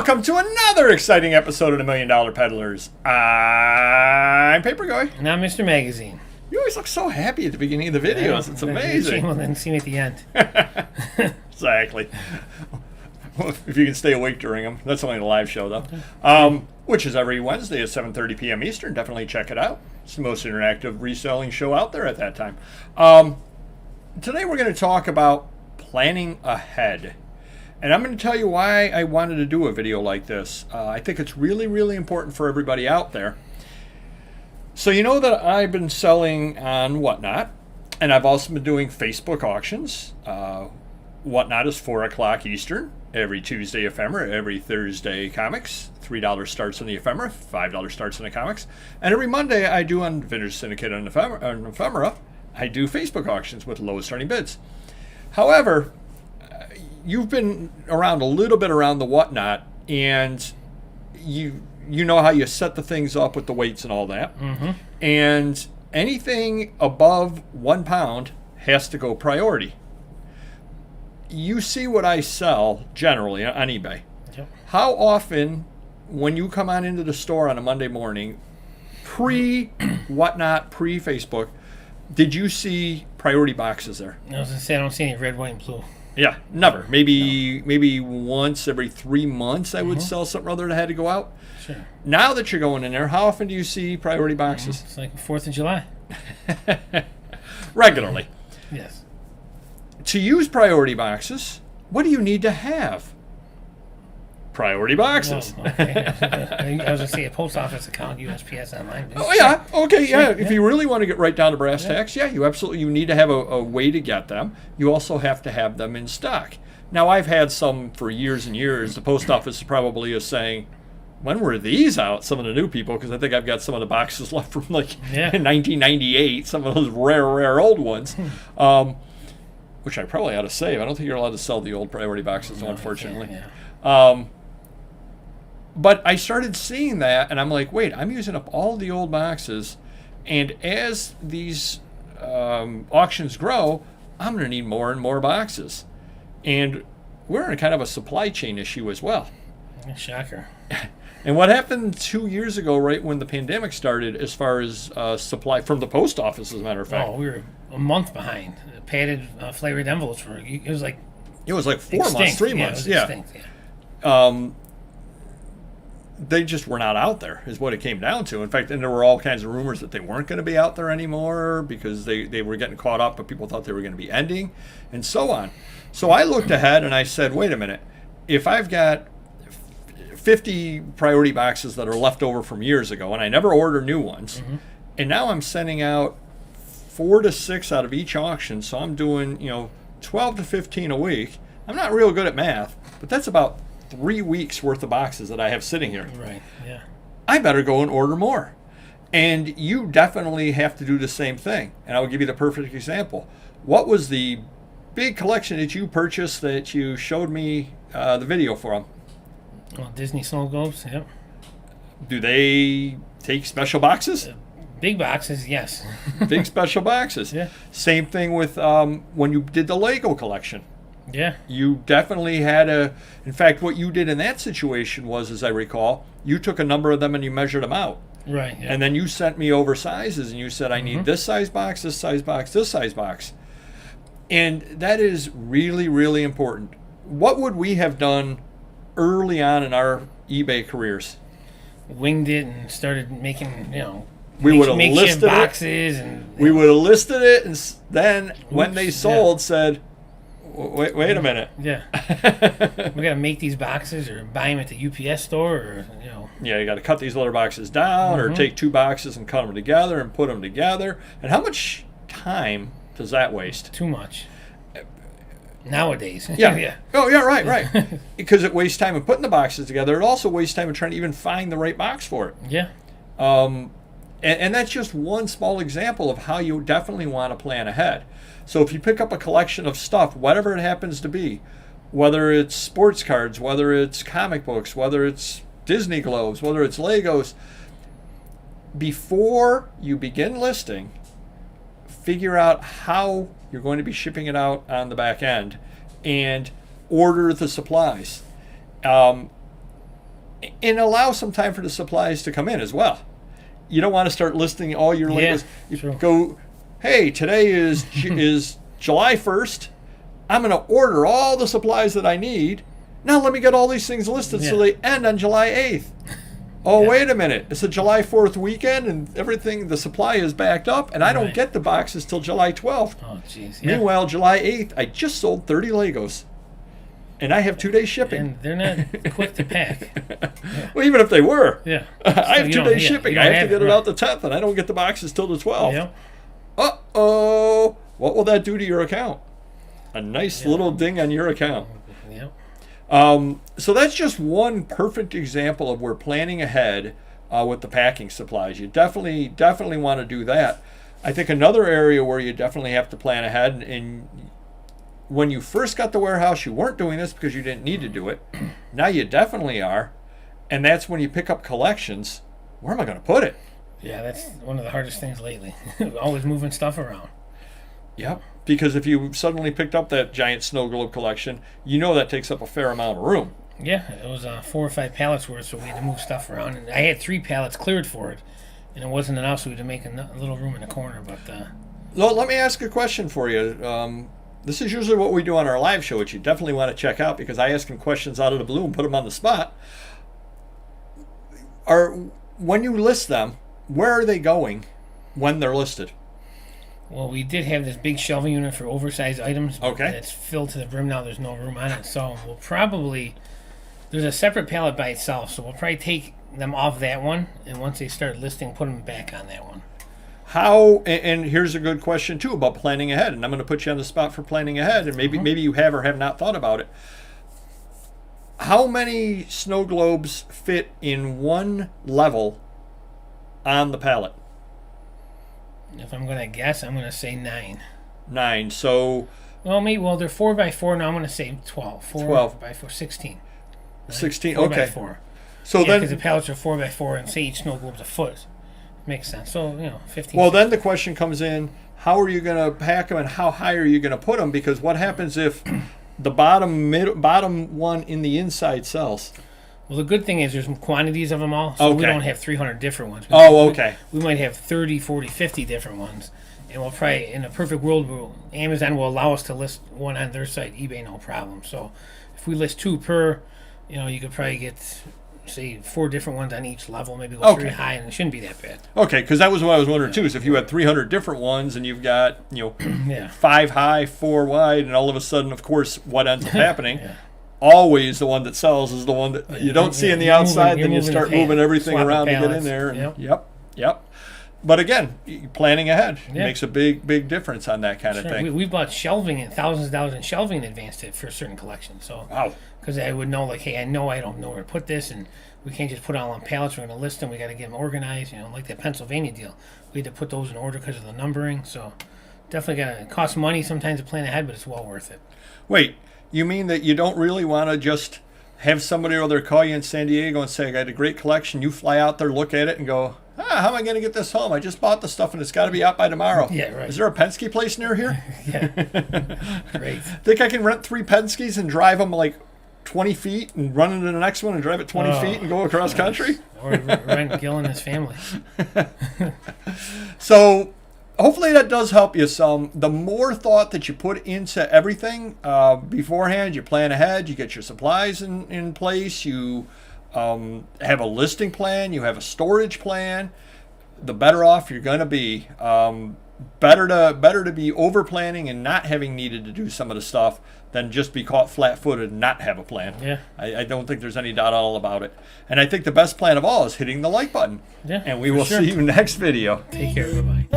Welcome to another exciting episode of the $1 Million Peddlers. I'm Paper Guy. And I'm Mr. Magazine. You always look so happy at the beginning of the videos. It's amazing. Well, then see me at the end. Exactly. If you can stay awake during them. That's only the live show, though. Which is every Wednesday at 7:30 p.m. Eastern. Definitely check it out. It's the most interactive reselling show out there at that time. Today we're going to talk about planning ahead. And I'm going to tell you why I wanted to do a video like this. I think it's really, really important for everybody out there. So you know that I've been selling on Whatnot, and I've also been doing Facebook auctions. Whatnot is 4 o'clock Eastern, every Tuesday Ephemera, every Thursday comics. $3 starts on the Ephemera, $5 starts on the comics. And every Monday I do on Vintage Syndicate and Ephemera, I do Facebook auctions with lowest starting bids. However, you've been around a little bit around the Whatnot, and you know how you set the things up with the weights and all that. Mm-hmm. And anything above 1 pound has to go priority. You see what I sell generally on eBay. Yep. How often, when you come on into the store on a Monday morning, pre-Whatnot, pre-Facebook, did you see priority boxes there? I was going to say, I don't see any red, white, and blue. Yeah, never. Maybe once every 3 months I would sell something other that had to go out. Sure. Now that you're going in there, how often do you see priority boxes? It's like the 4th of July. Regularly. Yes. To use priority boxes, what do you need to have? Priority boxes. Oh, okay. I was going to say a post office account, USPS online. Oh, yeah. Okay, yeah. If you really want to get right down to brass tacks, you need to have a way to get them. You also have to have them in stock. Now, I've had some for years and years. The post office probably is saying, when were these out? Some of the new people, because I think I've got some of the boxes left from like 1998, some of those rare old ones, which I probably ought to save. I don't think you're allowed to sell the old priority boxes, unfortunately. But I started seeing that, and I'm like, wait, I'm using up all the old boxes, and as these auctions grow, I'm going to need more and more boxes. And we're in a kind of a supply chain issue as well. Shocker. And what happened 2 years ago, right when the pandemic started, as far as supply from the post office, as a matter of fact? Oh, we were a month behind. The padded flavored envelopes were, it was like 4 months, 3 months. Extinct. They just were not out there, is what it came down to. In fact, and there were all kinds of rumors that they weren't going to be out there anymore because they were getting caught up, but people thought they were going to be ending, and so on. So I looked ahead and I said, wait a minute, if I've got 50 priority boxes that are left over from years ago, and I never order new ones, and now I'm sending out 4 to 6 out of each auction, so I'm doing 12 to 15 a week. I'm not real good at math, but that's about 3 weeks worth of boxes that I have sitting here. Right, yeah. I better go and order more. And you definitely have to do the same thing. And I will give you the perfect example. What was the big collection that you purchased that you showed me the video from? Well, Disney Snow Globes, yep. Do they take special boxes? Big boxes, yes. Big special boxes. Yeah. Same thing with when you did the Lego collection. Yeah. You definitely had in fact, what you did in that situation was, as I recall, you took a number of them and you measured them out. Right. Yeah. And then you sent me over sizes and you said, I need this size box, this size box, this size box. And that is really, really important. What would we have done early on in our eBay careers? Winged it and started making, we would have listed boxes it. We would have listed it, and then when they sold, said, Wait a minute. Yeah. We got to make these boxes or buy them at the UPS store or, Yeah, you got to cut these little boxes down or take 2 boxes and cut them together and put them together. And how much time does that waste? Too much. Nowadays. Yeah. Oh, yeah, right. Because it wastes time in putting the boxes together. It also wastes time in trying to even find the right box for it. Yeah. And that's just one small example of how you definitely want to plan ahead. So if you pick up a collection of stuff, whatever it happens to be, whether it's sports cards, whether it's comic books, whether it's Disney globes, whether it's Legos, before you begin listing, figure out how you're going to be shipping it out on the back end and order the supplies. And allow some time for the supplies to come in as well. You don't want to start listing all your labels. You true. go, hey, today is July 1st. I'm going to order all the supplies that I need. Now let me get all these things listed so they end on July 8th. Oh, wait a minute. It's a July 4th weekend and everything, the supply is backed up, and I don't get the boxes till July 12th. Oh, jeez. Meanwhile, July 8th, I just sold 30 Legos. And I have 2 days shipping. And they're not quick to pack. Well, even if they were. Yeah. I have 2 days shipping. I have to get it out the 10th, and I don't get the boxes till the 12th. Yep. Uh-oh. What will that do to your account? A nice little ding on your account. Yep. So that's just one perfect example of where planning ahead with the packing supplies. You definitely want to do that. I think another area where you definitely have to plan ahead, and when you first got the warehouse, you weren't doing this because you didn't need to do it. Now you definitely are. And that's when you pick up collections. Where am I going to put it? Yeah, that's one of the hardest things lately. Always moving stuff around. Yep. Because if you suddenly picked up that giant snow globe collection, you know that takes up a fair amount of room. Yeah, it was 4 or 5 pallets worth, so we had to move stuff around. And I had 3 pallets cleared for it, and it wasn't enough, so we had to make a little room in the corner. But let me ask a question for you. This is usually what we do on our live show, which you definitely want to check out because I ask them questions out of the blue and put them on the spot. When you list them, where are they going when they're listed? Well, we did have this big shelving unit for oversized items. Okay. It's filled to the brim now. There's no room on it. So we'll probably... There's a separate pallet by itself, so we'll probably take them off that one, and once they start listing, put them back on that one. How, and here's a good question too about planning ahead, and I'm going to put you on the spot for planning ahead, and maybe you have or have not thought about it. How many snow globes fit in one level on the pallet? If I'm going to guess, I'm going to say 9. 9. So. Well, they're 4 by 4. Now I'm going to say 12. 12 by 4, 16. 16. 4 okay. by 4. So then, because the pallets are 4 by 4, and say each snow globe's a foot. Makes sense. So 15. Well, then the question comes in: how are you going to pack them, and how high are you going to put them? Because what happens if the bottom one in the inside sells? Well, the good thing is there's quantities of them all, so we don't have 300 different ones. Okay. We might have 30, 40, 50 different ones, and we'll probably, in a perfect world, Amazon will allow us to list one on their site, eBay, no problem. So if we list 2 per, you could probably get, say, 4 different ones on each level, maybe go 3 high, and it shouldn't be that bad. Okay, because that was what I was wondering too. Is if you had 300 different ones and you've got 5 high, 4 wide, and all of a sudden, of course, what ends up happening? Always the one that sells is the one that you don't see on the outside. Then you start moving everything around to get in there. And yep. But again, planning ahead makes a big difference on that kind of thing. We bought shelving and thousands of dollars in shelving in advance for certain collections. So because I would know, like, hey, I don't know where to put this, and we can't just put it all on pallets. We're going to list them. We got to get them organized. Like that Pennsylvania deal, we had to put those in order because of the numbering. So definitely got to cost money sometimes to plan ahead, but it's well worth it. Wait. You mean that you don't really want to just have somebody or other call you in San Diego and say, I got a great collection. You fly out there, look at it, and go, how am I going to get this home? I just bought the stuff, and it's got to be out by tomorrow. Yeah, right. Is there a Penske place near here? Great. Think I can rent 3 Penskes and drive them like 20 feet and run into the next one and drive it 20 feet and go across country? Or rent Gil and his family. So hopefully that does help you some. The more thought that you put into everything beforehand, you plan ahead, you get your supplies in place, you have a listing plan, you have a storage plan, the better off you're going to be. Better to be over planning and not having needed to do some of the stuff than just be caught flat-footed and not have a plan. Yeah. I don't think there's any doubt all about it. And I think the best plan of all is hitting the like button. Yeah. And we will see you next video. Take care. Bye-bye.